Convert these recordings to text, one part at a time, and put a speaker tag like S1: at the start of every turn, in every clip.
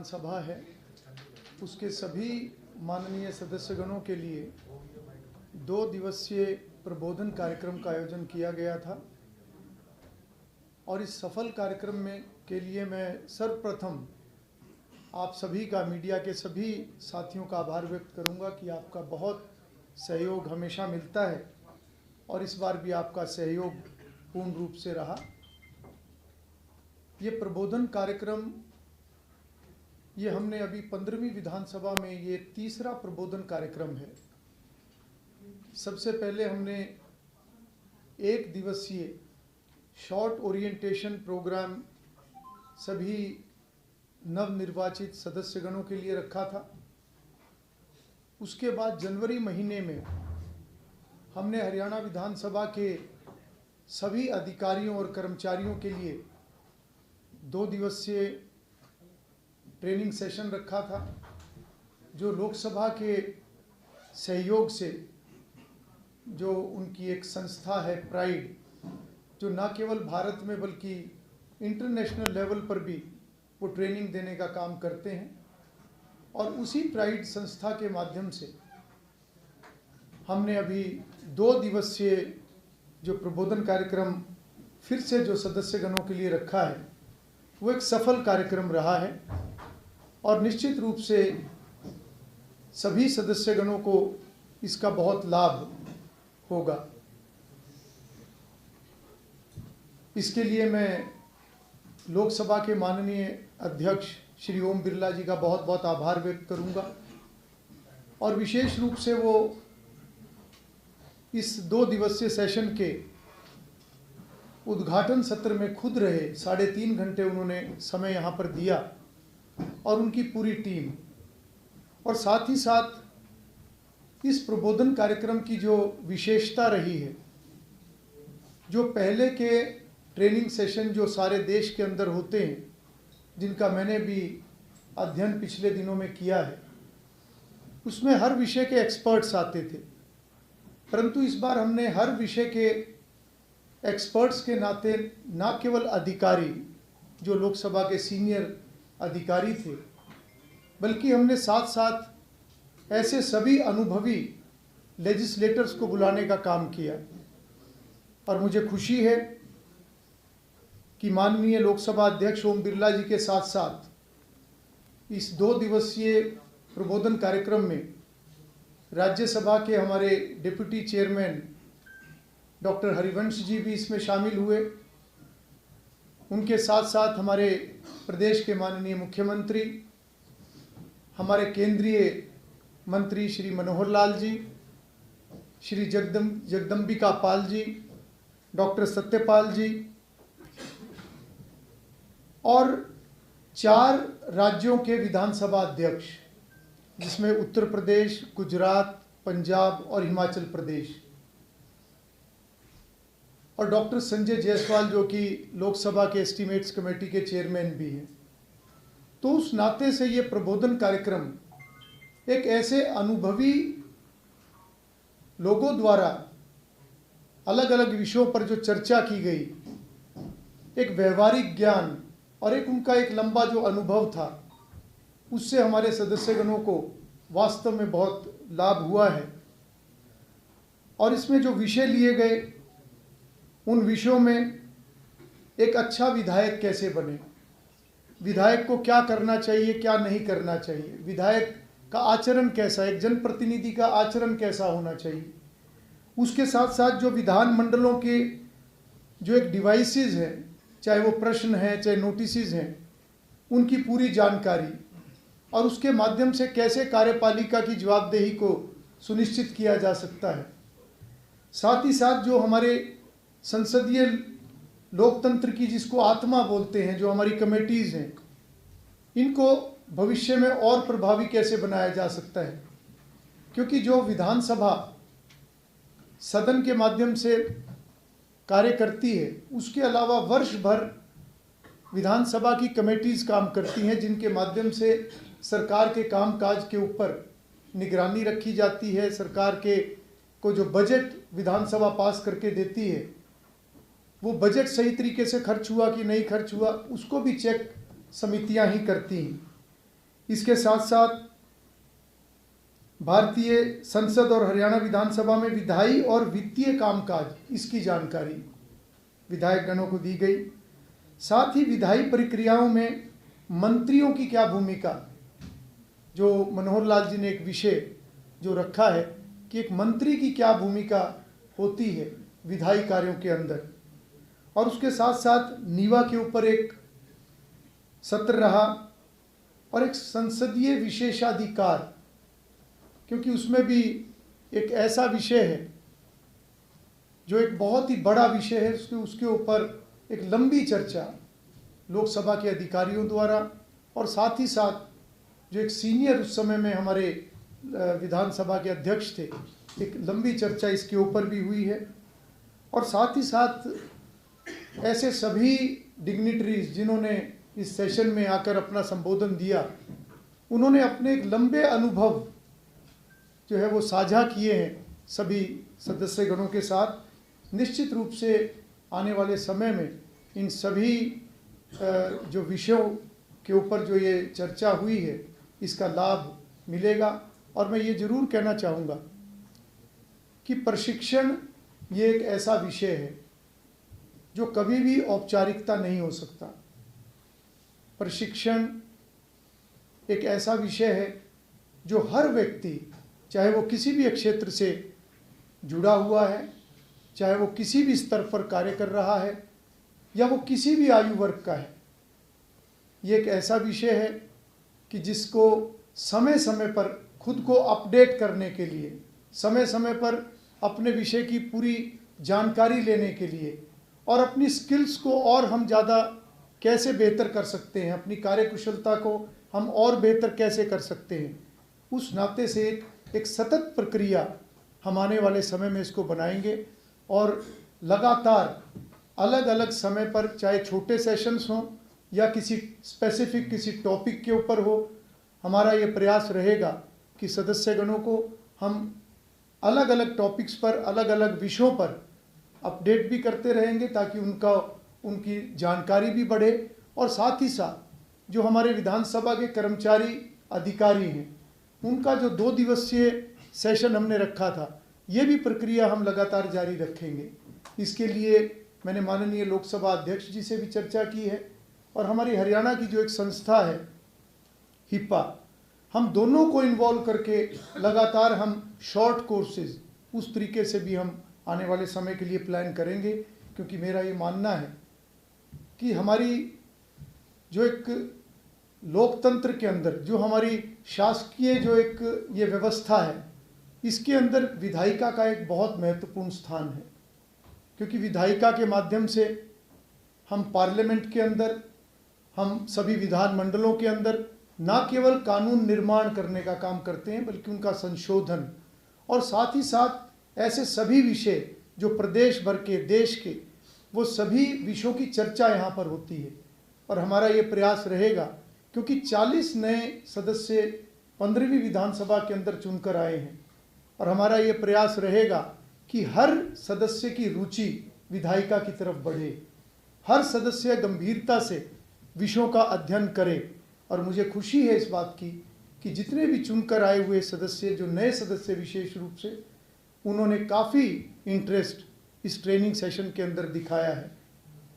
S1: विधानसभा है उसके सभी माननीय सदस्यगणों के लिए 2 दिवसीय प्रबोधन कार्यक्रम का आयोजन किया गया था और इस सफल कार्यक्रम में के लिए मैं सर्वप्रथम आप सभी का, मीडिया के सभी साथियों का आभार व्यक्त करूंगा कि आपका बहुत सहयोग हमेशा मिलता है और इस बार भी आपका सहयोग पूर्ण रूप से रहा। ये प्रबोधन कार्यक्रम ये हमने अभी 15वीं विधानसभा में ये तीसरा प्रबोधन कार्यक्रम है। सबसे पहले हमने 1 दिवसीय शॉर्ट ओरिएंटेशन प्रोग्राम सभी नवनिर्वाचित सदस्यगणों के लिए रखा था। उसके बाद जनवरी महीने में हमने हरियाणा विधानसभा के सभी अधिकारियों और कर्मचारियों के लिए 2 दिवसीय ट्रेनिंग सेशन रखा था, जो लोकसभा के सहयोग से जो उनकी एक संस्था है प्राइड, जो न केवल भारत में बल्कि इंटरनेशनल लेवल पर भी वो ट्रेनिंग देने का काम करते हैं। और उसी प्राइड संस्था के माध्यम से हमने अभी 2 दिवसीय जो प्रबोधन कार्यक्रम फिर से जो सदस्यगणों के लिए रखा है वो एक सफल कार्यक्रम रहा है और निश्चित रूप से सभी सदस्यगणों को इसका बहुत लाभ होगा। इसके लिए मैं लोकसभा के माननीय अध्यक्ष श्री ओम बिरला जी का बहुत बहुत आभार व्यक्त करूंगा और विशेष रूप से वो इस 2 दिवसीय सेशन के उद्घाटन सत्र में खुद रहे। 3.5 घंटे उन्होंने समय यहाँ पर दिया और उनकी पूरी टीम, और साथ ही साथ इस प्रबोधन कार्यक्रम की जो विशेषता रही है, जो पहले के ट्रेनिंग सेशन जो सारे देश के अंदर होते हैं, जिनका मैंने भी अध्ययन पिछले दिनों में किया है, उसमें हर विषय के एक्सपर्ट्स आते थे, परंतु इस बार हमने हर विषय के एक्सपर्ट्स के नाते न केवल अधिकारी जो लोकसभा के सीनियर अधिकारी थे, बल्कि हमने साथ साथ ऐसे सभी अनुभवी लेजिस्लेटर्स को बुलाने का काम किया। और मुझे खुशी है कि माननीय लोकसभा अध्यक्ष ओम बिरला जी के साथ साथ इस 2 दिवसीय प्रबोधन कार्यक्रम में राज्यसभा के हमारे deputy chairman doctor Harivansh ji भी इसमें शामिल हुए। उनके साथ साथ हमारे प्रदेश के माननीय मुख्यमंत्री, हमारे केंद्रीय मंत्री श्री मनोहर लाल जी, श्री जगदम्बिका पाल जी, डॉक्टर सत्यपाल जी और 4 राज्यों के विधानसभा अध्यक्ष, जिसमें उत्तर प्रदेश, गुजरात, पंजाब और हिमाचल प्रदेश, और डॉक्टर संजय जायसवाल जो कि लोकसभा के एस्टीमेट्स कमेटी के चेयरमैन भी हैं। तो उस नाते से ये प्रबोधन कार्यक्रम एक ऐसे अनुभवी लोगों द्वारा अलग अलग विषयों पर जो चर्चा की गई, एक व्यवहारिक ज्ञान और एक उनका एक लंबा जो अनुभव था, उससे हमारे सदस्यगणों को वास्तव में बहुत लाभ हुआ है। और इसमें जो विषय लिए गए, उन विषयों में एक अच्छा विधायक कैसे बने, विधायक को क्या करना चाहिए, क्या नहीं करना चाहिए, विधायक का आचरण कैसा, एक जनप्रतिनिधि का आचरण कैसा होना चाहिए, उसके साथ साथ जो विधान मंडलों के जो एक डिवाइसेस हैं, चाहे वो प्रश्न हैं चाहे नोटिसेस हैं, उनकी पूरी जानकारी और उसके माध्यम से कैसे कार्यपालिका की जवाबदेही को सुनिश्चित किया जा सकता है। साथ ही साथ जो हमारे संसदीय लोकतंत्र की जिसको आत्मा बोलते हैं, जो हमारी कमेटीज़ हैं, इनको भविष्य में और प्रभावी कैसे बनाया जा सकता है, क्योंकि जो विधानसभा सदन के माध्यम से कार्य करती है, उसके अलावा वर्ष भर विधानसभा की कमेटीज़ काम करती हैं, जिनके माध्यम से सरकार के कामकाज के ऊपर निगरानी रखी जाती है। सरकार के को जो बजट विधानसभा पास करके देती है, वो बजट सही तरीके से खर्च हुआ कि नहीं खर्च हुआ, उसको भी चेक समितियां ही करती हैं। इसके साथ साथ भारतीय संसद और हरियाणा विधानसभा में विधायी और वित्तीय कामकाज, इसकी जानकारी विधायक गणों को दी गई। साथ ही विधायी प्रक्रियाओं में मंत्रियों की क्या भूमिका, जो मनोहर लाल जी ने एक विषय जो रखा है कि एक मंत्री की क्या भूमिका होती है विधायी कार्यों के अंदर, और उसके साथ साथ नीवा के ऊपर एक सत्र रहा और एक संसदीय विशेषाधिकार, क्योंकि उसमें भी एक ऐसा विषय है जो एक बहुत ही बड़ा विषय है, उसके ऊपर एक लंबी चर्चा लोकसभा के अधिकारियों द्वारा और साथ ही साथ जो एक सीनियर उस समय में हमारे विधानसभा के अध्यक्ष थे, एक लंबी चर्चा इसके ऊपर भी हुई है। और साथ ही साथ ऐसे सभी डिग्निटरीज जिन्होंने इस सेशन में आकर अपना संबोधन दिया, उन्होंने अपने एक लंबे अनुभव जो है वो साझा किए हैं सभी सदस्यगणों के साथ। निश्चित रूप से आने वाले समय में इन सभी जो विषयों के ऊपर जो ये चर्चा हुई है इसका लाभ मिलेगा। और मैं ये जरूर कहना चाहूँगा कि प्रशिक्षण ये एक ऐसा विषय है जो कभी भी औपचारिकता नहीं हो सकता। प्रशिक्षण एक ऐसा विषय है जो हर व्यक्ति, चाहे वो किसी भी क्षेत्र से जुड़ा हुआ है, चाहे वो किसी भी स्तर पर कार्य कर रहा है या वो किसी भी आयु वर्ग का है, ये एक ऐसा विषय है कि जिसको समय समय पर खुद को अपडेट करने के लिए, समय समय पर अपने विषय की पूरी जानकारी लेने के लिए और अपनी स्किल्स को और हम ज़्यादा कैसे बेहतर कर सकते हैं, अपनी कार्यकुशलता को हम और बेहतर कैसे कर सकते हैं, उस नाते से एक सतत प्रक्रिया हम आने वाले समय में इसको बनाएंगे। और लगातार अलग अलग समय पर, चाहे छोटे सेशंस हों या किसी स्पेसिफिक किसी टॉपिक के ऊपर हो, हमारा ये प्रयास रहेगा कि सदस्यगणों को हम अलग अलग टॉपिक्स पर, अलग अलग विषयों पर अपडेट भी करते रहेंगे ताकि उनकी जानकारी भी बढ़े। और साथ ही साथ जो हमारे विधानसभा के कर्मचारी अधिकारी हैं, उनका जो 2 दिवसीय सेशन हमने रखा था, ये भी प्रक्रिया हम लगातार जारी रखेंगे। इसके लिए मैंने माननीय लोकसभा अध्यक्ष जी से भी चर्चा की है और हमारी हरियाणा की जो एक संस्था है हिप्पा, हम दोनों को इन्वॉल्व करके लगातार हम शॉर्ट कोर्सेज उस तरीके से भी हम आने वाले समय के लिए प्लान करेंगे। क्योंकि मेरा ये मानना है कि हमारी जो एक लोकतंत्र के अंदर, जो हमारी शासकीय जो एक ये व्यवस्था है, इसके अंदर विधायिका का एक बहुत महत्वपूर्ण स्थान है। क्योंकि विधायिका के माध्यम से हम पार्लियामेंट के अंदर, हम सभी विधानमंडलों के अंदर न केवल कानून निर्माण करने का काम करते हैं बल्कि उनका संशोधन और साथ ही साथ ऐसे सभी विषय जो प्रदेश भर के, देश के, वो सभी विषयों की चर्चा यहाँ पर होती है। और हमारा ये प्रयास रहेगा, क्योंकि 40 नए सदस्य 15वीं विधानसभा के अंदर चुनकर आए हैं, और हमारा ये प्रयास रहेगा कि हर सदस्य की रुचि विधायिका की तरफ बढ़े, हर सदस्य गंभीरता से विषयों का अध्ययन करे। और मुझे खुशी है इस बात की कि जितने भी चुनकर आए हुए सदस्य, जो नए सदस्य विशेष रूप से, उन्होंने काफ़ी इंटरेस्ट इस ट्रेनिंग सेशन के अंदर दिखाया है।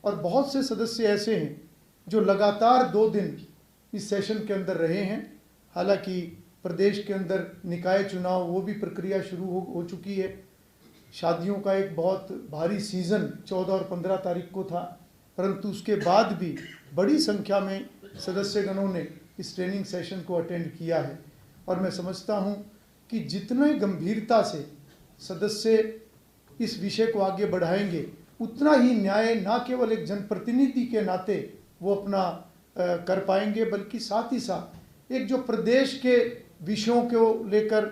S1: और बहुत से सदस्य ऐसे हैं जो लगातार 2 दिन इस सेशन के अंदर रहे हैं। हालांकि प्रदेश के अंदर निकाय चुनाव, वो भी प्रक्रिया शुरू हो चुकी है। शादियों का एक बहुत भारी सीज़न 14 और 15 तारीख को था, परंतु उसके बाद भी बड़ी संख्या में सदस्यगणों ने इस ट्रेनिंग सेशन को अटेंड किया है। और मैं समझता हूं कि जितने गंभीरता से सदस्य इस विषय को आगे बढ़ाएंगे, उतना ही न्याय न केवल एक जनप्रतिनिधि के नाते वो अपना कर पाएंगे, बल्कि साथ ही साथ एक जो प्रदेश के विषयों को लेकर,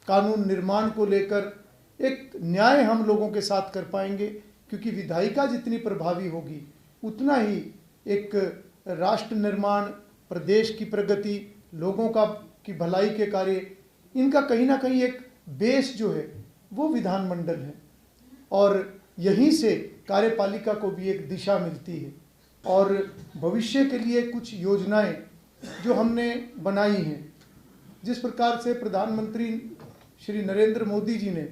S1: कानून निर्माण को लेकर एक न्याय हम लोगों के साथ कर पाएंगे। क्योंकि विधायिका जितनी प्रभावी होगी, उतना ही एक राष्ट्र निर्माण, प्रदेश की प्रगति, लोगों की भलाई के कार्य, इनका कहीं ना कहीं एक बेस जो है वो विधानमंडल है। और यहीं से कार्यपालिका को भी एक दिशा मिलती है और भविष्य के लिए कुछ योजनाएं जो हमने बनाई हैं, जिस प्रकार से प्रधानमंत्री श्री नरेंद्र मोदी जी ने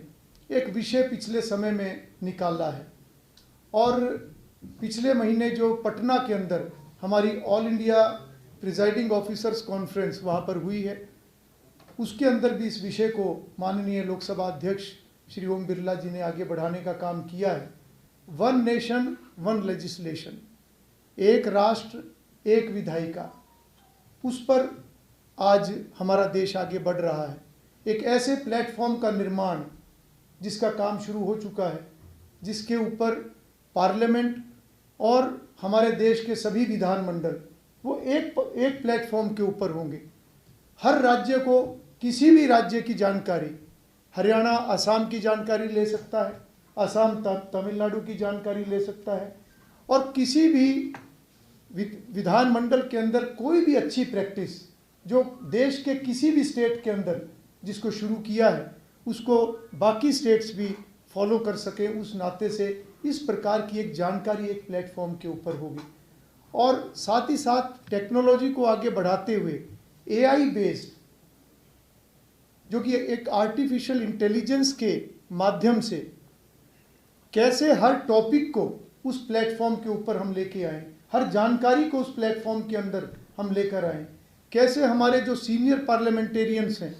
S1: एक विषय पिछले समय में निकाला है, और पिछले महीने जो पटना के अंदर हमारी all India presiding officers conference वहाँ पर हुई है, उसके अंदर भी इस विषय को माननीय लोकसभा अध्यक्ष श्री ओम बिरला जी ने आगे बढ़ाने का काम किया है। वन नेशन वन लेजिस्लेशन, एक राष्ट्र एक विधायिका, उस पर आज हमारा देश आगे बढ़ रहा है। एक ऐसे प्लेटफॉर्म का निर्माण जिसका काम शुरू हो चुका है, जिसके ऊपर पार्लियामेंट और हमारे देश के सभी विधानमंडल वो एक प्लेटफॉर्म के ऊपर होंगे। हर राज्य को किसी भी राज्य की जानकारी, हरियाणा असम की जानकारी ले सकता है, असम तमिलनाडु की जानकारी ले सकता है, और किसी भी विधानमंडल के अंदर कोई भी अच्छी प्रैक्टिस जो देश के किसी भी स्टेट के अंदर जिसको शुरू किया है उसको बाकी स्टेट्स भी फॉलो कर सके, उस नाते से इस प्रकार की एक जानकारी एक प्लेटफॉर्म के ऊपर होगी। और साथ ही साथ टेक्नोलॉजी को आगे बढ़ाते हुए एआई बेस्ड, जो कि एक आर्टिफिशियल इंटेलिजेंस के माध्यम से कैसे हर टॉपिक को उस प्लेटफॉर्म के ऊपर हम लेके आएँ, हर जानकारी को उस प्लेटफॉर्म के अंदर हम लेकर आएँ, कैसे हमारे जो सीनियर पार्लियामेंटेरियंस हैं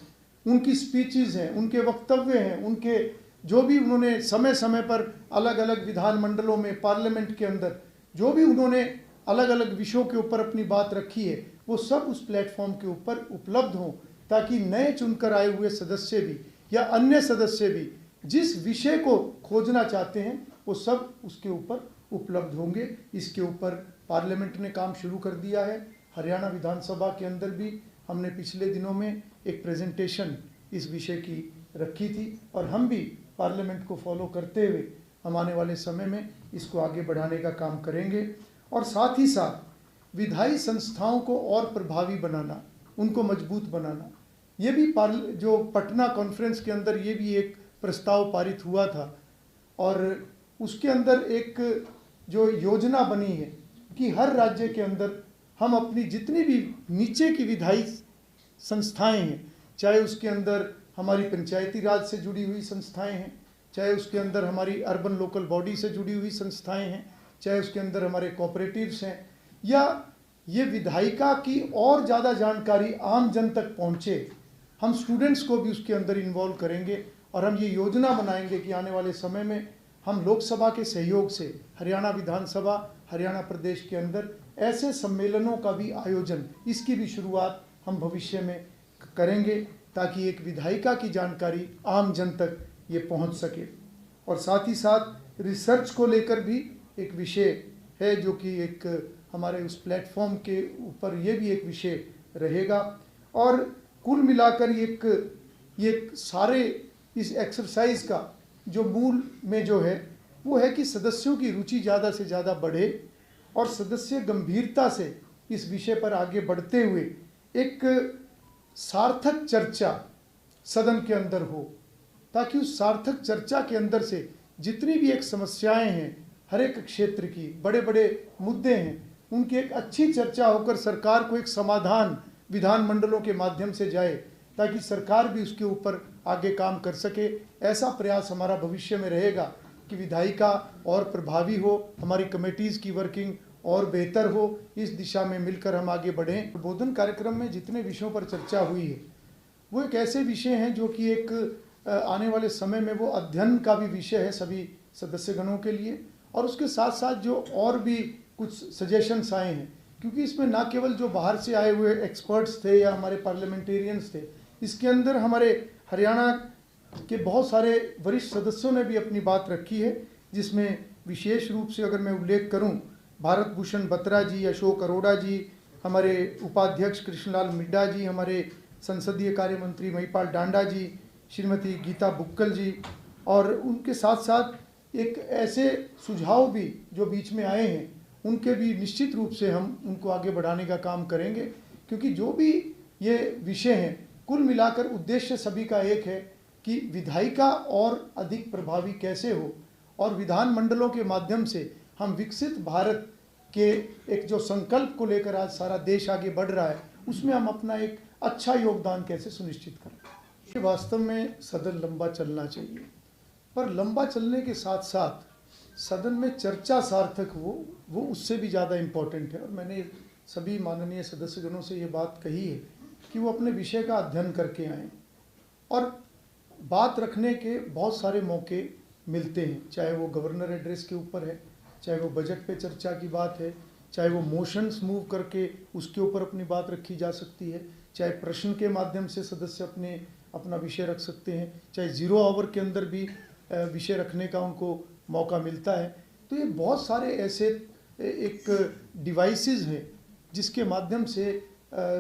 S1: उनकी स्पीचेस हैं, उनके वक्तव्य हैं, उनके जो भी उन्होंने समय समय पर अलग अलग विधानमंडलों में पार्लियामेंट के अंदर जो भी उन्होंने अलग अलग विषयों के ऊपर अपनी बात रखी है, वो सब उस प्लेटफॉर्म के ऊपर उपलब्ध हों, ताकि नए चुनकर आए हुए सदस्य भी या अन्य सदस्य भी जिस विषय को खोजना चाहते हैं वो सब उसके ऊपर उपलब्ध होंगे। इसके ऊपर पार्लियामेंट ने काम शुरू कर दिया है। हरियाणा विधानसभा के अंदर भी हमने पिछले दिनों में एक प्रेजेंटेशन इस विषय की रखी थी, और हम भी पार्लियामेंट को फॉलो करते हुए हम आने वाले समय में इसको आगे बढ़ाने का काम करेंगे। और साथ ही साथ विधायी संस्थाओं को और प्रभावी बनाना, उनको मजबूत बनाना, ये भी जो पटना कॉन्फ्रेंस के अंदर ये भी एक प्रस्ताव पारित हुआ था, और उसके अंदर एक जो योजना बनी है कि हर राज्य के अंदर हम अपनी जितनी भी नीचे की विधायी संस्थाएं हैं, चाहे उसके अंदर हमारी पंचायती राज से जुड़ी हुई संस्थाएं हैं, चाहे उसके अंदर हमारी अर्बन लोकल बॉडी से जुड़ी हुई संस्थाएं हैं, चाहे उसके अंदर हमारे कोऑपरेटिव्स हैं, या ये विधायिका की और ज़्यादा जानकारी आम जन तक पहुँचे, हम स्टूडेंट्स को भी उसके अंदर इन्वॉल्व करेंगे। और हम ये योजना बनाएंगे कि आने वाले समय में हम लोकसभा के सहयोग से हरियाणा विधानसभा, हरियाणा प्रदेश के अंदर ऐसे सम्मेलनों का भी आयोजन, इसकी भी शुरुआत हम भविष्य में करेंगे, ताकि एक विधायिका की जानकारी आम जन तक ये पहुंच सके। और साथ ही साथ रिसर्च को लेकर भी एक विषय है, जो कि एक हमारे उस प्लेटफॉर्म के ऊपर ये भी एक विषय रहेगा। और कुल मिलाकर ये सारे इस एक्सरसाइज का जो मूल में जो है वो है कि सदस्यों की रुचि ज़्यादा से ज़्यादा बढ़े और सदस्य गंभीरता से इस विषय पर आगे बढ़ते हुए एक सार्थक चर्चा सदन के अंदर हो, ताकि उस सार्थक चर्चा के अंदर से जितनी भी एक समस्याएं हैं, हर एक क्षेत्र की बड़े बड़े मुद्दे हैं, उनकी एक अच्छी चर्चा होकर सरकार को एक समाधान विधानमंडलों के माध्यम से जाए, ताकि सरकार भी उसके ऊपर आगे काम कर सके। ऐसा प्रयास हमारा भविष्य में रहेगा कि विधायिका और प्रभावी हो, हमारी कमेटीज़ की वर्किंग और बेहतर हो, इस दिशा में मिलकर हम आगे बढ़ें। प्रबोधन कार्यक्रम में जितने विषयों पर चर्चा हुई है वो एक ऐसे विषय हैं जो कि एक आने वाले समय में वो अध्ययन का भी विषय है सभी सदस्यगणों के लिए, और उसके साथ साथ जो और भी कुछ सजेशंस आए हैं, क्योंकि इसमें ना केवल जो बाहर से आए हुए एक्सपर्ट्स थे या हमारे पार्लियामेंटेरियंस थे, इसके अंदर हमारे हरियाणा के बहुत सारे वरिष्ठ सदस्यों ने भी अपनी बात रखी है, जिसमें विशेष रूप से अगर मैं उल्लेख करूं, भारत भूषण बत्रा जी, अशोक अरोड़ा जी, हमारे उपाध्यक्ष कृष्णलाल मिड्डा जी, हमारे संसदीय कार्य मंत्री महिपाल डांडा जी, श्रीमती गीता बुक्कल जी, और उनके साथ साथ एक ऐसे सुझाव भी जो बीच में आए हैं, उनके भी निश्चित रूप से हम उनको आगे बढ़ाने का काम करेंगे। क्योंकि जो भी ये विषय हैं, कुल मिलाकर उद्देश्य सभी का एक है कि विधायिका और अधिक प्रभावी कैसे हो, और विधानमंडलों के माध्यम से हम विकसित भारत के एक जो संकल्प को लेकर आज सारा देश आगे बढ़ रहा है, उसमें हम अपना एक अच्छा योगदान कैसे सुनिश्चित करें। वास्तव में सदन लंबा चलना चाहिए, पर लंबा चलने के साथ साथ सदन में चर्चा सार्थक हो, वो उससे भी ज़्यादा इम्पोर्टेंट है। और मैंने सभी माननीय सदस्यगणों से ये बात कही है कि वो अपने विषय का अध्ययन करके आएँ, और बात रखने के बहुत सारे मौके मिलते हैं, चाहे वो गवर्नर एड्रेस के ऊपर है, चाहे वो बजट पे चर्चा की बात है, चाहे वो मोशंस मूव करके उसके ऊपर अपनी बात रखी जा सकती है, चाहे प्रश्न के माध्यम से सदस्य अपना विषय रख सकते हैं, चाहे 0 आवर के अंदर भी विषय रखने का उनको मौका मिलता है। तो ये बहुत सारे ऐसे एक डिवाइसेस हैं जिसके माध्यम से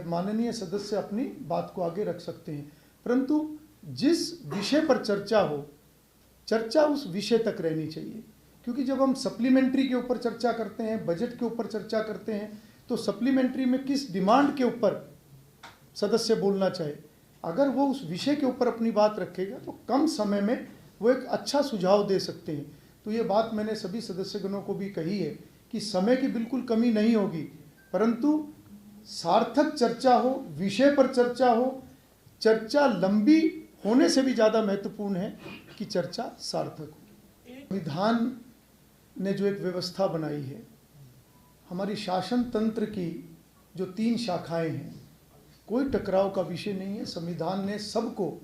S1: माननीय सदस्य अपनी बात को आगे रख सकते हैं, परंतु जिस विषय पर चर्चा हो, चर्चा उस विषय तक रहनी चाहिए। क्योंकि जब हम सप्लीमेंट्री के ऊपर चर्चा करते हैं, बजट के ऊपर चर्चा करते हैं, तो सप्लीमेंट्री में किस डिमांड के ऊपर सदस्य बोलना चाहे, अगर वो उस विषय के ऊपर अपनी बात रखेगा तो कम समय में वो एक अच्छा सुझाव दे सकते हैं। तो ये बात मैंने सभी सदस्यगणों को भी कही है कि समय की बिल्कुल कमी नहीं होगी, परंतु सार्थक चर्चा हो, विषय पर चर्चा हो। चर्चा लंबी होने से भी ज़्यादा महत्वपूर्ण है कि चर्चा सार्थक हो। संविधान ने जो एक व्यवस्था बनाई है, हमारी शासन तंत्र की जो 3 शाखाएं हैं, कोई टकराव का विषय नहीं है। संविधान ने सबको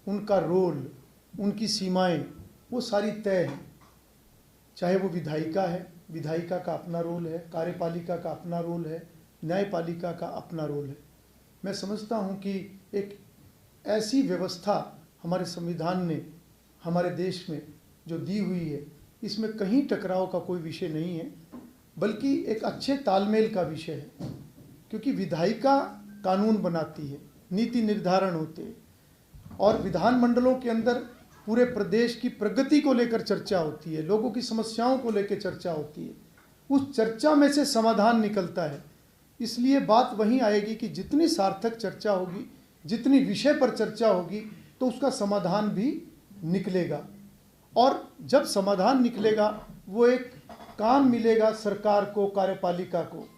S1: उनका रोल, उनकी सीमाएं, वो सारी तय हैं। चाहे वो विधायिका है, विधायिका का अपना रोल है, कार्यपालिका का अपना रोल है, न्यायपालिका का अपना रोल है। मैं समझता हूँ कि एक ऐसी व्यवस्था हमारे संविधान ने हमारे देश में जो दी हुई है, इसमें कहीं टकराव का कोई विषय नहीं है, बल्कि एक अच्छे तालमेल का विषय है। क्योंकि विधायिका कानून बनाती है, नीति निर्धारण होते हैं, और विधानमंडलों के अंदर पूरे प्रदेश की प्रगति को लेकर चर्चा होती है, लोगों की समस्याओं को लेकर चर्चा होती है। उस चर्चा में से समाधान निकलता है। इसलिए बात वहीं आएगी कि जितनी सार्थक चर्चा होगी, जितनी विषय पर चर्चा होगी, तो उसका समाधान भी निकलेगा। और जब समाधान निकलेगा, वो एक काम मिलेगा सरकार को, कार्यपालिका को,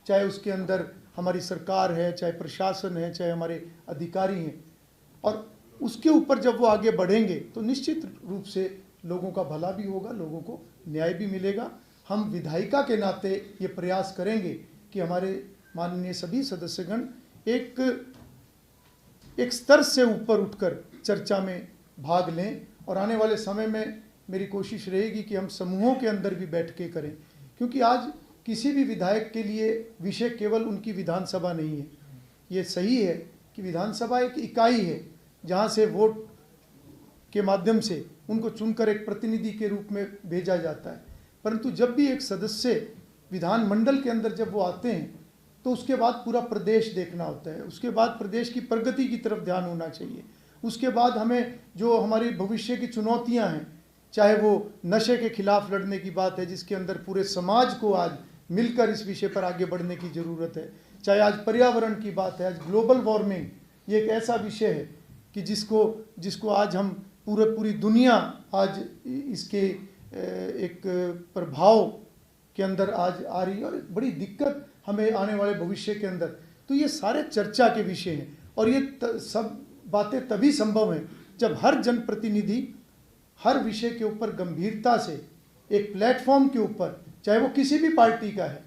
S1: चाहे उसके अंदर हमारी सरकार है, चाहे प्रशासन है, चाहे हमारे अधिकारी हैं, और उसके ऊपर जब वो आगे बढ़ेंगे तो निश्चित रूप से लोगों का भला भी होगा, लोगों को न्याय भी मिलेगा। हम विधायिका के नाते ये प्रयास करेंगे कि हमारे माननीय सभी सदस्यगण एक स्तर से ऊपर उठकर चर्चा में भाग लें, और आने वाले समय में मेरी कोशिश रहेगी कि हम समूहों के अंदर भी बैठ के करें। क्योंकि आज किसी भी विधायक के लिए विषय केवल उनकी विधानसभा नहीं है। ये सही है कि विधानसभा एक इकाई है जहाँ से वोट के माध्यम से उनको चुनकर एक प्रतिनिधि के रूप में भेजा जाता है, परंतु जब भी एक सदस्य विधानमंडल के अंदर जब वो आते हैं, तो उसके बाद पूरा प्रदेश देखना होता है, उसके बाद प्रदेश की प्रगति की तरफ ध्यान होना चाहिए। उसके बाद हमें जो हमारी भविष्य की चुनौतियां हैं, चाहे वो नशे के खिलाफ लड़ने की बात है, जिसके अंदर पूरे समाज को आज मिलकर इस विषय पर आगे बढ़ने की ज़रूरत है, चाहे आज पर्यावरण की बात है, आज ग्लोबल वार्मिंग, ये एक ऐसा विषय है कि जिसको आज हम पूरी दुनिया आज इसके एक प्रभाव के अंदर आज आ रही है, और बड़ी दिक्कत हमें आने वाले भविष्य के अंदर। तो ये सारे चर्चा के विषय हैं, और ये सब बातें तभी संभव हैं जब हर जनप्रतिनिधि हर विषय के ऊपर गंभीरता से एक प्लेटफॉर्म के ऊपर, चाहे वो किसी भी पार्टी का है,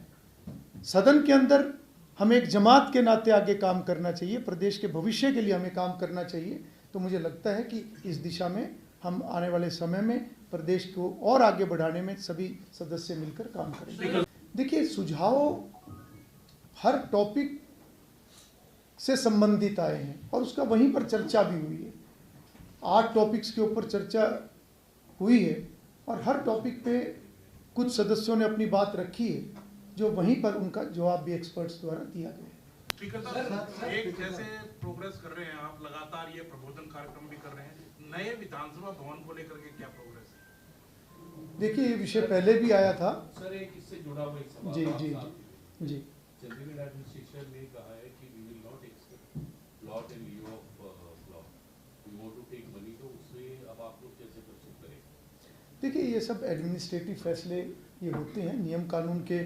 S1: सदन के अंदर हमें एक जमात के नाते आगे काम करना चाहिए, प्रदेश के भविष्य के लिए हमें काम करना चाहिए। तो मुझे लगता है कि इस दिशा में हम आने वाले समय में प्रदेश को और आगे बढ़ाने में सभी सदस्य मिलकर काम करेंगे। देखिए, सुझाव हर टॉपिक से संबंधित आए हैं और उसका वहीं पर चर्चा भी हुई है। 8 टॉपिक्स के ऊपर चर्चा हुई है और हर टॉपिक पे कुछ सदस्यों ने अपनी बात रखी है, जो वहीं पर उनका जवाब भी एक्सपर्ट्स द्वारा दिया गया है।
S2: स्पीकर साहब, एक जैसे प्रोग्रेस कर रहे हैं आप, लगातार ये प्रबोधन कार्यक्रम भी कर रहे हैं, नए विधानसभा भवन को लेकर के क्या प्रोग्रेस है?
S1: देखिए, ये विषय पहले भी आया था
S3: सर, एक इससे जुड़ा हुआ एक सवाल
S1: जी जी जी
S3: चंडीगढ़ एडमिनिस्ट्रेशन ने कहा है कि we will not accept plot in lieu of plot, we want to take money, तो उससे अब आप लोग कैसे प्रस्तुत करें?
S1: देखिए, ये सब एडमिनिस्ट्रेटिव फैसले ये होते हैं, नियम कानून के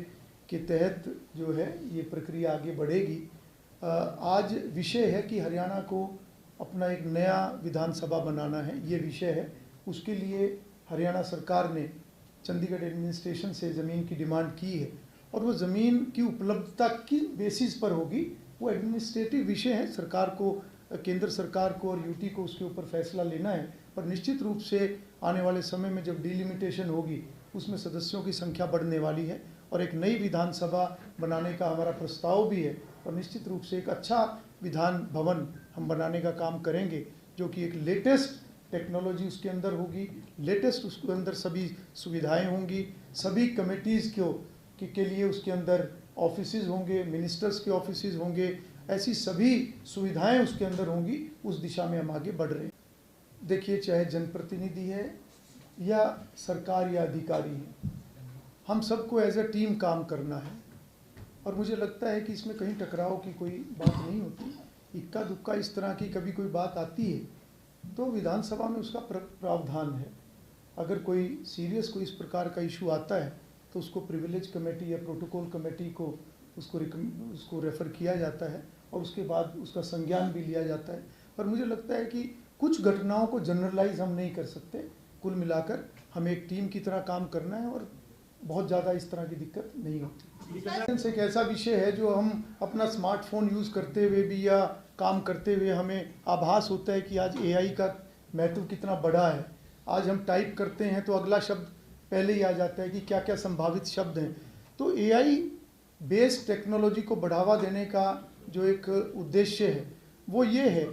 S1: तहत जो है ये प्रक्रिया आगे बढ़ेगी। आज विषय है कि हरियाणा को अपना एक नया विधानसभा बनाना है, ये विषय है। उसके लिए हरियाणा सरकार ने चंडीगढ़ एडमिनिस्ट्रेशन से ज़मीन की डिमांड की है और वो ज़मीन की उपलब्धता की बेसिस पर होगी। वो एडमिनिस्ट्रेटिव विषय है, सरकार को, केंद्र सरकार को और यूटी को उसके ऊपर फैसला लेना है। पर निश्चित रूप से आने वाले समय में जब डिलिमिटेशन होगी उसमें सदस्यों की संख्या बढ़ने वाली है और एक नई विधानसभा बनाने का हमारा प्रस्ताव भी है और निश्चित रूप से एक अच्छा विधान भवन हम बनाने का काम करेंगे, जो कि एक लेटेस्ट टेक्नोलॉजी उसके अंदर होगी, लेटेस्ट उसके अंदर सभी सुविधाएं होंगी, सभी कमेटीज़ के लिए उसके अंदर ऑफिसेज होंगे, मिनिस्टर्स के ऑफिसेज होंगे, ऐसी सभी सुविधाएं उसके अंदर होंगी। उस दिशा में हम आगे बढ़ रहे हैं। देखिए, चाहे जनप्रतिनिधि है या सरकार या अधिकारी है, हम सबको एज ए टीम काम करना है और मुझे लगता है कि इसमें कहीं टकराव की कोई बात नहीं होती। इक्का दुक्का इस तरह की कभी कोई बात आती है तो विधानसभा में उसका प्रावधान है। अगर कोई सीरियस कोई इस प्रकार का इशू आता है तो उसको प्रिविलेज कमेटी या प्रोटोकॉल कमेटी को उसको रेफ़र किया जाता है और उसके बाद उसका संज्ञान भी लिया जाता है। पर मुझे लगता है कि कुछ घटनाओं को जनरलाइज हम नहीं कर सकते। कुल मिलाकर हमें एक टीम की तरह काम करना है और बहुत ज़्यादा इस तरह की दिक्कत नहीं होती। एक ऐसा विषय है जो हम अपना स्मार्टफोन यूज़ करते हुए भी या काम करते हुए हमें आभास होता है कि आज एआई का महत्व कितना बड़ा है। आज हम टाइप करते हैं तो अगला शब्द पहले ही आ जाता है कि क्या क्या संभावित शब्द हैं। तो एआई बेस्ड टेक्नोलॉजी को बढ़ावा देने का जो एक उद्देश्य है वो ये है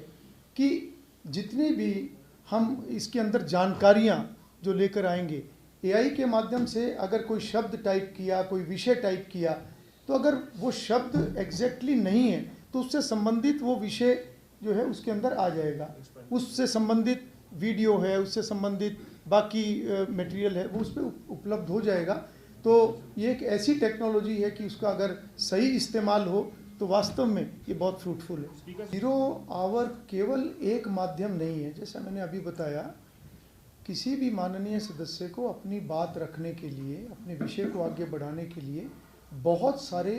S1: कि जितनी भी हम इसके अंदर जानकारियाँ जो लेकर आएंगे एआई के माध्यम से, अगर कोई शब्द टाइप किया, कोई विषय टाइप किया, तो अगर वो शब्द एग्जैक्टली नहीं है तो उससे संबंधित वो विषय जो है उसके अंदर आ जाएगा, उससे संबंधित वीडियो है, उससे संबंधित बाकी मटेरियल है, वो उस पर उपलब्ध हो जाएगा। तो ये एक ऐसी टेक्नोलॉजी है कि उसका अगर सही इस्तेमाल हो तो वास्तव में ये बहुत फ्रूटफुल है। 0 आवर केवल एक माध्यम नहीं है। जैसा मैंने अभी बताया, किसी भी माननीय सदस्य को अपनी बात रखने के लिए, अपने विषय को आगे बढ़ाने के लिए बहुत सारे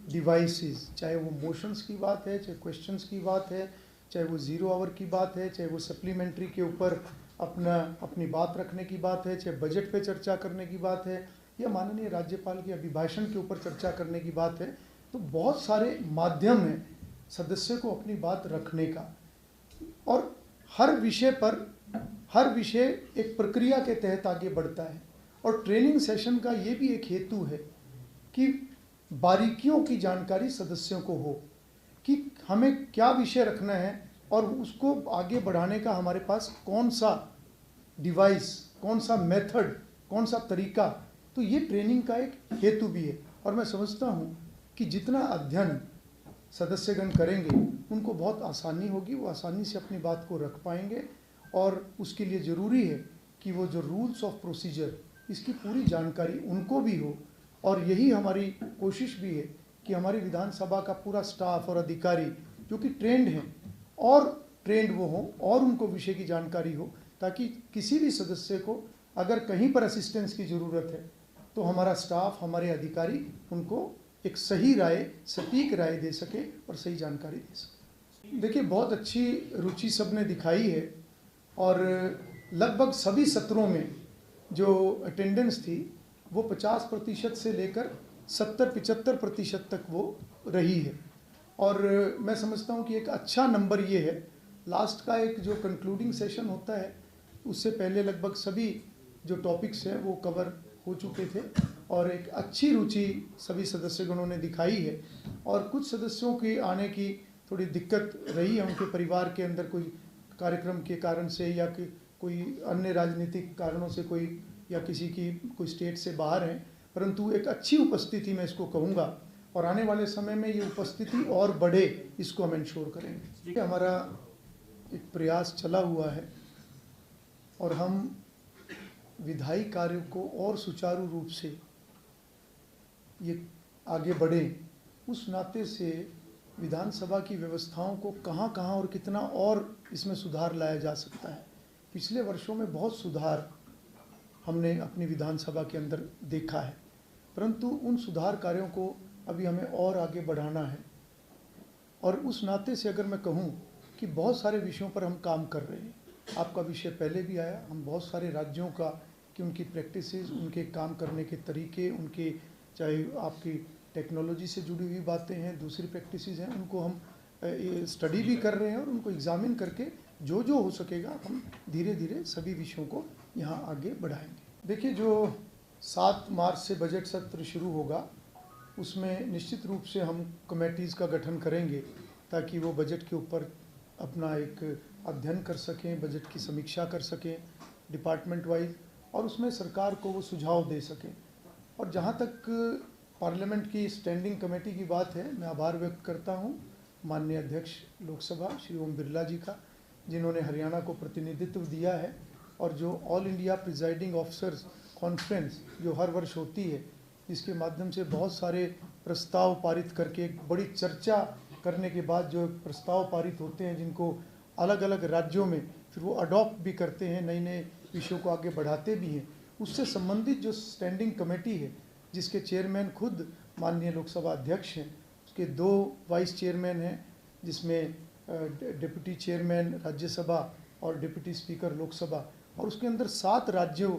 S1: डिवाइसेस, चाहे वो मोशंस की बात है, चाहे क्वेश्चंस की बात है, चाहे वो 0 आवर की बात है, चाहे वो सप्लीमेंट्री के ऊपर अपनी बात रखने की बात है, चाहे बजट पे चर्चा करने की बात है या माननीय राज्यपाल के अभिभाषण के ऊपर चर्चा करने की बात है, तो बहुत सारे माध्यम हैं सदस्य को अपनी बात रखने का। और हर विषय एक प्रक्रिया के तहत आगे बढ़ता है और ट्रेनिंग सेशन का ये भी एक हेतु है कि बारीकियों की जानकारी सदस्यों को हो कि हमें क्या विषय रखना है और उसको आगे बढ़ाने का हमारे पास कौन सा डिवाइस, कौन सा मेथड, कौन सा तरीका। तो ये ट्रेनिंग का एक हेतु भी है और मैं समझता हूँ कि जितना अध्ययन सदस्यगण करेंगे उनको बहुत आसानी होगी, वो आसानी से अपनी बात को रख पाएंगे। और उसके लिए ज़रूरी है कि वो जो रूल्स ऑफ प्रोसीजर, इसकी पूरी जानकारी उनको भी हो। और यही हमारी कोशिश भी है कि हमारी विधानसभा का पूरा स्टाफ और अधिकारी जो कि ट्रेंड हैं और ट्रेंड वो हों और उनको विषय की जानकारी हो, ताकि किसी भी सदस्य को अगर कहीं पर असिस्टेंस की ज़रूरत है तो हमारा स्टाफ, हमारे अधिकारी उनको एक सही राय, सटीक राय दे सके और सही जानकारी दे सके। देखिए, बहुत अच्छी रुचि सबने दिखाई है और लगभग सभी सत्रों में जो अटेंडेंस थी वो 50% से लेकर 70-75% तक वो रही है। और मैं समझता हूँ कि एक अच्छा नंबर ये है। लास्ट का एक जो कंक्लूडिंग सेशन होता है उससे पहले लगभग सभी जो टॉपिक्स हैं वो कवर हो चुके थे और एक अच्छी रुचि सभी सदस्यगणों ने दिखाई है। और कुछ सदस्यों की आने की थोड़ी दिक्कत रही है, उनके परिवार के अंदर कोई कार्यक्रम के कारण से या कि कोई अन्य राजनीतिक कारणों से कोई या किसी की कोई स्टेट से बाहर हैं, परंतु एक अच्छी उपस्थिति मैं इसको कहूँगा और आने वाले समय में ये उपस्थिति और बढ़े, इसको हम इंश्योर करेंगे। हमारा एक प्रयास चला हुआ है और हम विधायी कार्य को और सुचारू रूप से ये आगे बढ़े, उस नाते से विधानसभा की व्यवस्थाओं को कहाँ कहाँ और कितना और इसमें सुधार लाया जा सकता है। पिछले वर्षों में बहुत सुधार हमने अपनी विधानसभा के अंदर देखा है, परंतु उन सुधार कार्यों को अभी हमें और आगे बढ़ाना है। और उस नाते से अगर मैं कहूँ कि बहुत सारे विषयों पर हम काम कर रहे हैं। आपका विषय पहले भी आया, हम बहुत सारे राज्यों का कि उनकी प्रैक्टिसेस, उनके काम करने के तरीके, उनके चाहे आपकी टेक्नोलॉजी से जुड़ी हुई बातें हैं, दूसरी प्रैक्टिसेस हैं, उनको हम स्टडी भी कर रहे हैं और उनको एग्जामिन करके जो जो हो सकेगा हम धीरे धीरे सभी विषयों को यहाँ आगे बढ़ाएंगे। देखिए, जो 7 मार्च से बजट सत्र शुरू होगा उसमें निश्चित रूप से हम कमेटीज़ का गठन करेंगे ताकि वो बजट के ऊपर अपना एक अध्ययन कर सकें, बजट की समीक्षा कर सकें डिपार्टमेंट वाइज, और उसमें सरकार को वो सुझाव दे सकें। और जहाँ तक पार्लियामेंट की स्टैंडिंग कमेटी की बात है, मैं आभार व्यक्त करता हूँ माननीय अध्यक्ष लोकसभा श्री ओम बिरला जी का, जिन्होंने हरियाणा को प्रतिनिधित्व दिया है, और जो all India presiding officers conference जो हर वर्ष होती है, जिसके माध्यम से बहुत सारे प्रस्ताव पारित करके एक बड़ी चर्चा करने के बाद जो प्रस्ताव पारित होते हैं, जिनको अलग अलग राज्यों में फिर वो अडॉप्ट भी करते हैं, नए नए विषयों को आगे बढ़ाते भी हैं, उससे संबंधित जो स्टैंडिंग कमेटी है जिसके चेयरमैन खुद माननीय लोकसभा अध्यक्ष हैं, उसके 2 वाइस चेयरमैन हैं, जिसमें डिप्टी चेयरमैन राज्यसभा और डिप्टी स्पीकर लोकसभा, और उसके अंदर 7 राज्यों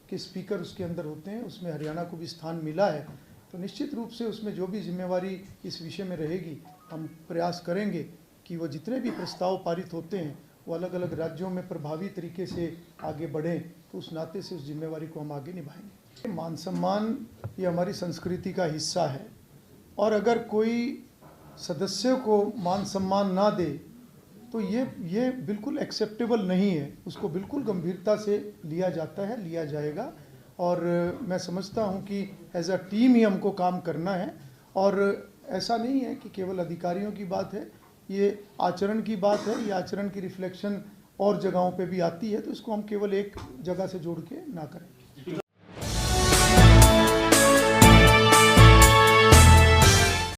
S1: के स्पीकर उसके अंदर होते हैं। उसमें हरियाणा को भी स्थान मिला है। तो निश्चित रूप से उसमें जो भी जिम्मेवारी इस विषय में रहेगी, हम प्रयास करेंगे कि वो जितने भी प्रस्ताव पारित होते हैं वो अलग अलग राज्यों में प्रभावी तरीके से आगे बढ़ें। तो उस नाते से उस जिम्मेवारी को हम आगे निभाएंगे। मान सम्मान ये हमारी संस्कृति का हिस्सा है, और अगर कोई सदस्य को मान सम्मान ना दे तो ये बिल्कुल एक्सेप्टेबल नहीं है। उसको बिल्कुल गंभीरता से लिया जाता है, लिया जाएगा, और मैं समझता हूँ कि एज अ टीम ही हमको काम करना है। और ऐसा नहीं है कि केवल अधिकारियों की बात है, ये आचरण की बात है, ये आचरण की रिफ्लेक्शन और जगहों पे भी आती है, तो इसको हम केवल एक जगह से जोड़ के ना करें।